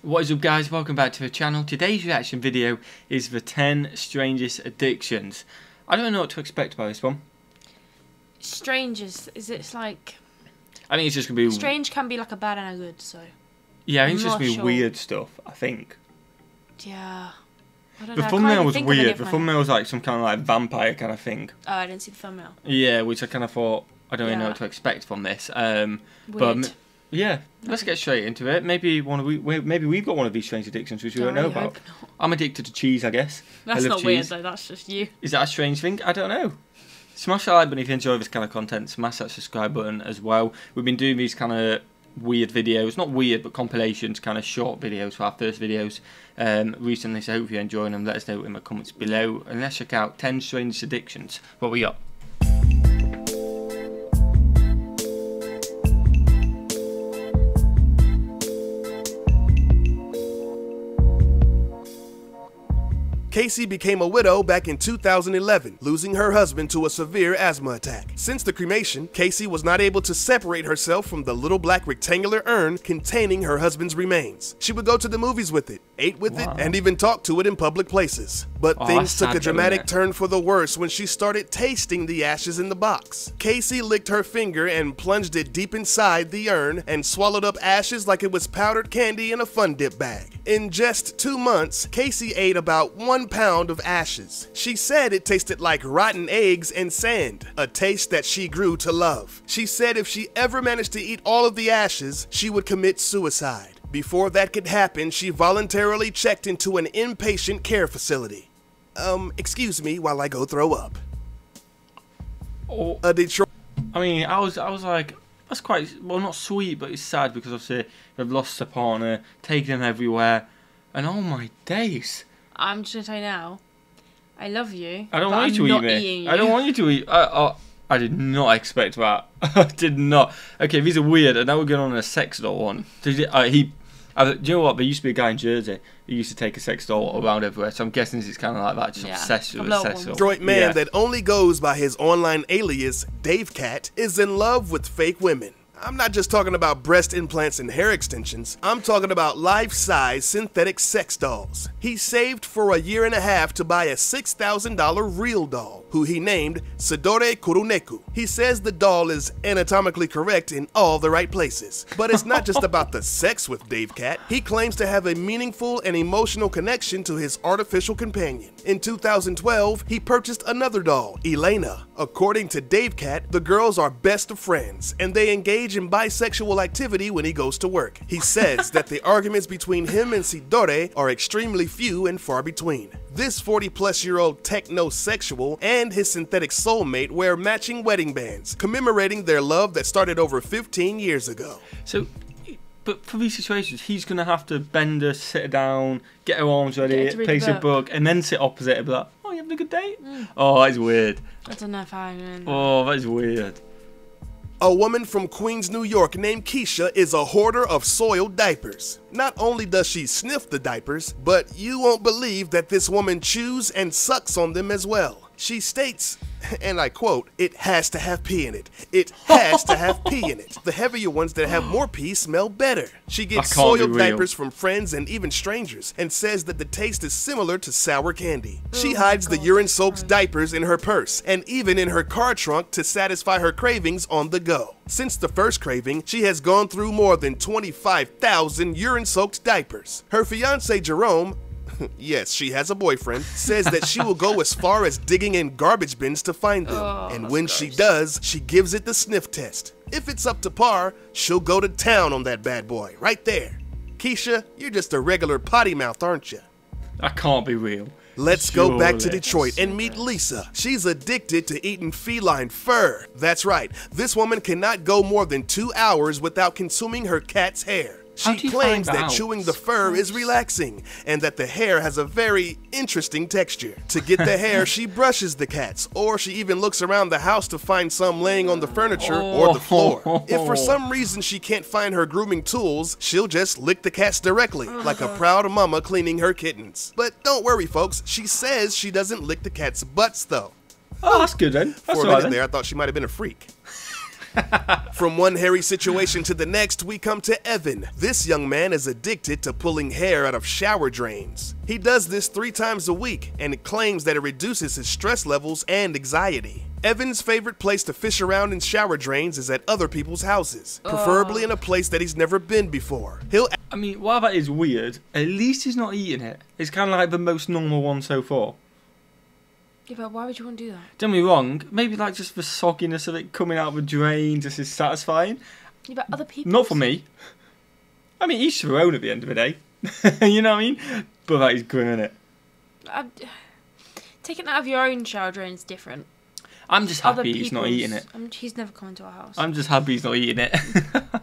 What is up, guys? Welcome back to the channel. Today's reaction video is the 10 strangest addictions. I don't know what to expect about this one. Strangest, is it like... I think it's just going to be... Strange can be like a bad and a good, so... Yeah, I think it's just going to be weird stuff, I think. Yeah. I don't the know. thumbnail was weird. The thumbnail was like some kind of like vampire kind of thing. Oh, I didn't see the thumbnail. Yeah, which I kind of thought, I don't really know what to expect from this. Weird. But yeah, let's get straight into it. Maybe we've got one of these strange addictions which we don't know about. I'm addicted to cheese, I guess. That's not cheese. weird though, that's just you. Is that a strange thing? I don't know. Smash that like button if you enjoy this kind of content. Smash that subscribe button as well. We've been doing these kind of weird videos, not weird but compilations, kind of short videos for our first videos recently, so I hope you're enjoying them. Let us know in the comments below, and let's check out 10 strangest addictions. What we got? Casey became a widow back in 2011, losing her husband to a severe asthma attack. Since the cremation, Casey was not able to separate herself from the little black rectangular urn containing her husband's remains. She would go to the movies with it, ate with it, and even talk to it in public places. But things took a dramatic turn for the worse when she started tasting the ashes in the box. Casey licked her finger and plunged it deep inside the urn and swallowed up ashes like it was powdered candy in a Fun Dip bag. In just 2 months, Casey ate about 1 pound of ashes. She said it tasted like rotten eggs and sand, a taste that she grew to love. She said if she ever managed to eat all of the ashes, she would commit suicide. Before that could happen, she voluntarily checked into an inpatient care facility. Excuse me while I go throw up. A Detroit... I mean, I was like, that's quite, well, not sweet, but it's sad because obviously they've lost their partner, taken them everywhere, and oh my days. I'm just going to tell you now, I love you. I don't want you to eat me. I don't want you to eat. I did not expect that. I did not. Okay, these are weird, and now we're going on a sex doll one. Do you know what? There used to be a guy in Jersey who used to take a sex doll around everywhere, so I'm guessing this is kind of like that, just obsessed with a sex doll. Detroit man that only goes by his online alias, Dave Cat, is in love with fake women. I'm not just talking about breast implants and hair extensions. I'm talking about life-size synthetic sex dolls. He saved for a year and a half to buy a $6,000 real doll, who he named Sidore Kuruneku. He says the doll is anatomically correct in all the right places. But it's not just about the sex with Dave Cat. He claims to have a meaningful and emotional connection to his artificial companion. In 2012, he purchased another doll, Elena. According to Dave Cat, the girls are best of friends, and they engage in bisexual activity when he goes to work. He says that the arguments between him and Sidore are extremely few and far between. This 40-plus-year-old techno-sexual and his synthetic soulmate wear matching wedding bands, commemorating their love that started over 15 years ago. So, but for these situations, he's going to have to bend her, sit her down, get her arms ready, place a book, and then sit opposite her and be like, oh, you having a good day? Oh, that's weird. I don't know if I mean... Oh, that's weird. A woman from Queens, New York named Keisha is a hoarder of soiled diapers. Not only does she sniff the diapers, but you won't believe that this woman chews and sucks on them as well. She states, and I quote, "It has to have pee in it. It has to have pee in it. The heavier ones that have more pee smell better." She gets soiled diapers from friends and even strangers and says that the taste is similar to sour candy. She hides the urine-soaked diapers in her purse and even in her car trunk to satisfy her cravings on the go. Since the first craving, she has gone through more than 25,000 urine-soaked diapers. Her fiance, Jerome, yes, she has a boyfriend, says that she will go as far as digging in garbage bins to find them. And when she does, she gives it the sniff test. If it's up to par, she'll go to town on that bad boy, right there. Keisha, you're just a regular potty mouth, aren't you? That can't be real. Let's go back to Detroit and meet Lisa. She's addicted to eating feline fur. That's right, this woman cannot go more than 2 hours without consuming her cat's hair. She claims that chewing the fur is relaxing and that the hair has a very interesting texture. To get the hair, she brushes the cats, or she even looks around the house to find some laying on the furniture or the floor. If for some reason she can't find her grooming tools, she'll just lick the cats directly, like a proud mama cleaning her kittens. But don't worry, folks, she says she doesn't lick the cats' butts, though. Oh, that's good then. For a minute there, I thought she might have been a freak. From one hairy situation to the next, we come to Evan. This young man is addicted to pulling hair out of shower drains. He does this 3 times a week and claims that it reduces his stress levels and anxiety. Evan's favorite place to fish around in shower drains is at other people's houses, preferably in a place that he's never been before. I mean, while that is weird, at least he's not eating it. It's kind of like the most normal one so far. Yeah, but why would you want to do that? Don't get me wrong, maybe like just the sogginess of it coming out of the drain just is satisfying. Yeah, but other people. Not for me. I mean, each their own at the end of the day. You know what I mean? But that is grim, isn't it? Taking it out of your own shower drain is different. I'm just happy he's not eating it. He's never coming to our house. I'm just happy he's not eating it.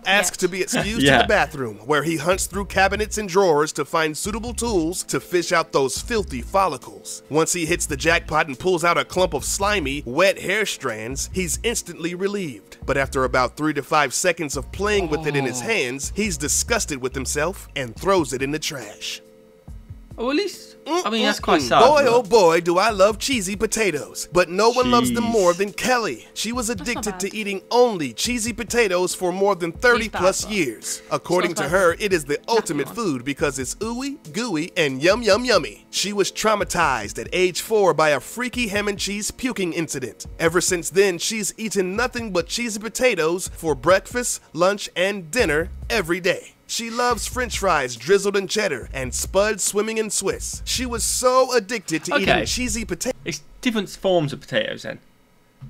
Asked to be excused to the bathroom, where he hunts through cabinets and drawers to find suitable tools to fish out those filthy follicles. Once he hits the jackpot and pulls out a clump of slimy, wet hair strands, he's instantly relieved. But after about 3 to 5 seconds of playing with it in his hands, he's disgusted with himself and throws it in the trash. Oh, at least, I mean, that's quite sad. Boy, oh boy, do I love cheesy potatoes. But no one loves them more than Kelly. She was addicted to eating only cheesy potatoes for more than 30 plus years. According to her, it is the ultimate food because it's ooey, gooey, and yum yum yummy. She was traumatized at age 4 by a freaky ham and cheese puking incident. Ever since then, she's eaten nothing but cheesy potatoes for breakfast, lunch, and dinner every day. She loves french fries drizzled in cheddar and spuds swimming in Swiss. She was so addicted to eating cheesy potatoes. It's different forms of potatoes then.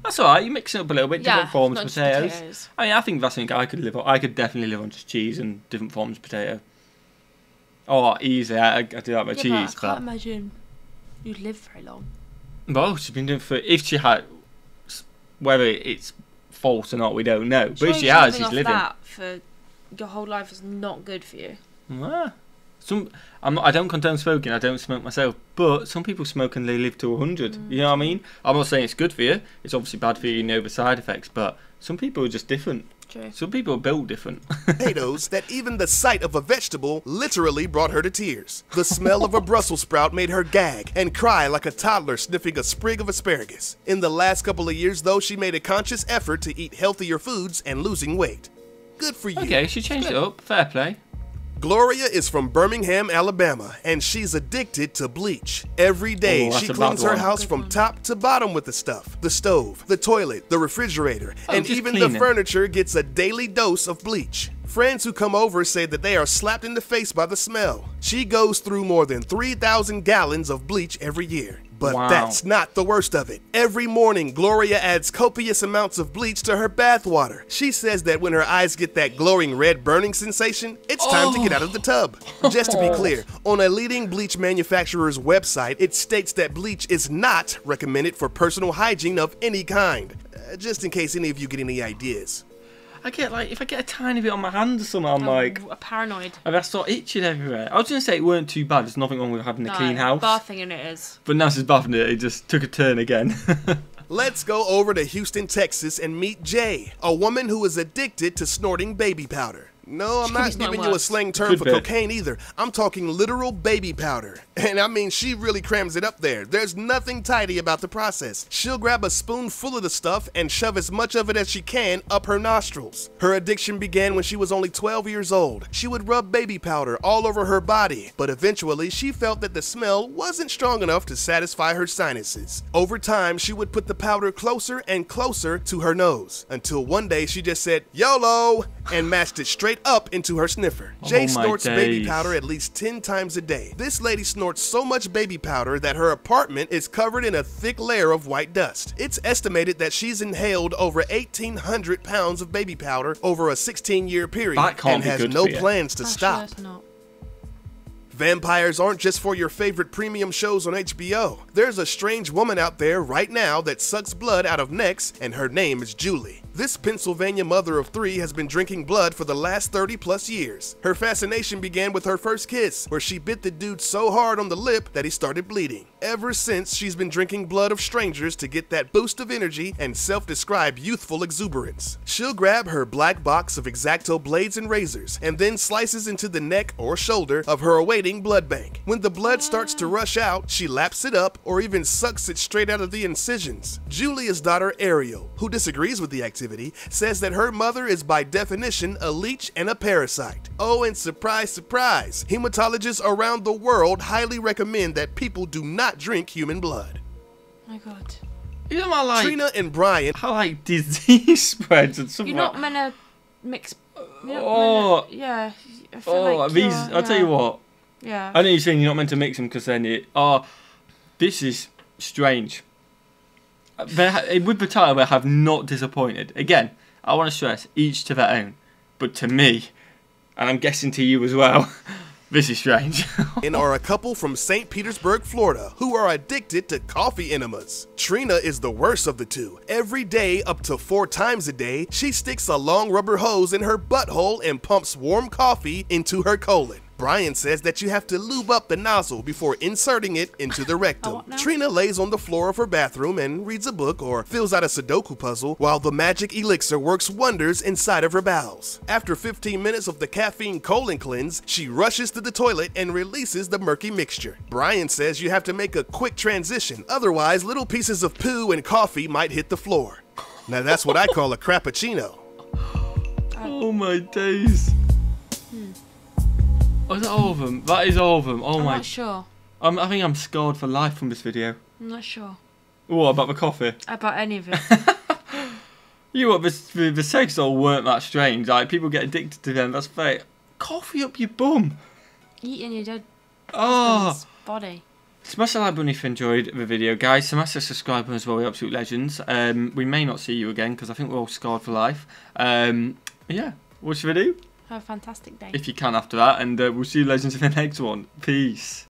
That's alright, you mix it up a little bit, different forms of potatoes. I mean, I think that's something I could live on. I could definitely live on just cheese and different forms of potato. Oh, easy, I do that with cheese. But I can't imagine you'd live very long. Well, she's been doing if she had, whether it's false or not, we don't know. But if she has, she's living. That for your whole life is not good for you. Well, I don't condone smoking. I don't smoke myself, but some people smoke and they live to 100. You know what I mean? I'm not saying it's good for you. It's obviously bad for you. You know the side effects, but some people are just different. True. Some people are built different. Potatoes that even the sight of a vegetable literally brought her to tears. The smell of a Brussels sprout made her gag and cry like a toddler sniffing a sprig of asparagus. In the last couple of years, though, she made a conscious effort to eat healthier foods and losing weight. Good for you. Okay, she changed it up. Fair play. Gloria is from Birmingham, Alabama, and she's addicted to bleach. Every day, she cleans her house from top to bottom with the stuff. The stove, the toilet, the refrigerator, and even the furniture gets a daily dose of bleach. Friends who come over say that they are slapped in the face by the smell. She goes through more than 3,000 gallons of bleach every year. But that's not the worst of it. Every morning, Gloria adds copious amounts of bleach to her bath water. She says that when her eyes get that glowing red burning sensation, it's time to get out of the tub. Just to be clear, on a leading bleach manufacturer's website, it states that bleach is not recommended for personal hygiene of any kind. Just in case any of you get any ideas. I get like, if I get a tiny bit on my hand or something, I'm like... paranoid. I start itching everywhere. I was going to say it weren't too bad. There's nothing wrong with having a clean house. Bathing in it is. But now she's bathing it, it just took a turn again. Let's go over to Houston, Texas and meet Jay, a woman who is addicted to snorting baby powder. No, I'm not giving you a slang term for cocaine either. I'm talking literal baby powder. And I mean, she really crams it up there. There's nothing tidy about the process. She'll grab a spoonful of the stuff and shove as much of it as she can up her nostrils. Her addiction began when she was only 12 years old. She would rub baby powder all over her body, but eventually she felt that the smell wasn't strong enough to satisfy her sinuses. Over time, she would put the powder closer and closer to her nose, until one day she just said, YOLO, and matched it straight up into her sniffer. Jay snorts baby powder at least 10 times a day. This lady snorts so much baby powder that her apartment is covered in a thick layer of white dust. It's estimated that she's inhaled over 1,800 pounds of baby powder over a 16-year period and has no plans to stop. Vampires aren't just for your favorite premium shows on HBO. There's a strange woman out there right now that sucks blood out of necks, and her name is Julie. This Pennsylvania mother of 3 has been drinking blood for the last 30 plus years. Her fascination began with her first kiss, where she bit the dude so hard on the lip that he started bleeding. Ever since, she's been drinking blood of strangers to get that boost of energy and self-described youthful exuberance. She'll grab her black box of X-Acto blades and razors, and then slices into the neck or shoulder of her awaiting feeding blood bank. When the blood starts to rush out, she laps it up or even sucks it straight out of the incisions. Julia's daughter Ariel, who disagrees with the activity, says that her mother is by definition a leech and a parasite. Oh, and surprise, surprise, hematologists around the world highly recommend that people do not drink human blood. Oh my God. You know what, like, Trina and Brian, how like disease spreads and stuff. You're like, not meant to mix. Yeah. I feel oh, like these. I'll tell you what. Yeah. I know you're saying you're not meant to mix them because then it. Oh, this is strange. With the title, they have not disappointed. Again, I want to stress each to their own, but to me, and I'm guessing to you as well. This is strange. and are a couple from St. Petersburg, Florida, who are addicted to coffee enemas. Trina is the worst of the two. Every day, up to 4 times a day, she sticks a long rubber hose in her butthole and pumps warm coffee into her colon. Brian says that you have to lube up the nozzle before inserting it into the rectum. Trina lays on the floor of her bathroom and reads a book or fills out a Sudoku puzzle while the magic elixir works wonders inside of her bowels. After 15 minutes of the caffeine colon cleanse, she rushes to the toilet and releases the murky mixture. Brian says you have to make a quick transition, otherwise little pieces of poo and coffee might hit the floor. Now that's what I call a crappuccino. Oh my days. Oh, is that all of them? That is all of them. Oh I'm my. not sure. I think I'm scarred for life from this video. I'm not sure. What about the coffee? About any of it. You know what? The sex all weren't that strange. Like, people get addicted to them. That's fake. Coffee up your bum. Eating your dead Oh. body. Smash the like button if you enjoyed the video, guys. Smash the subscribe button as well. We're absolute legends. We may not see you again because I think we're all scarred for life. Yeah. What should we do? Have a fantastic day. If you can after that, and we'll see you legends in the next one. Peace.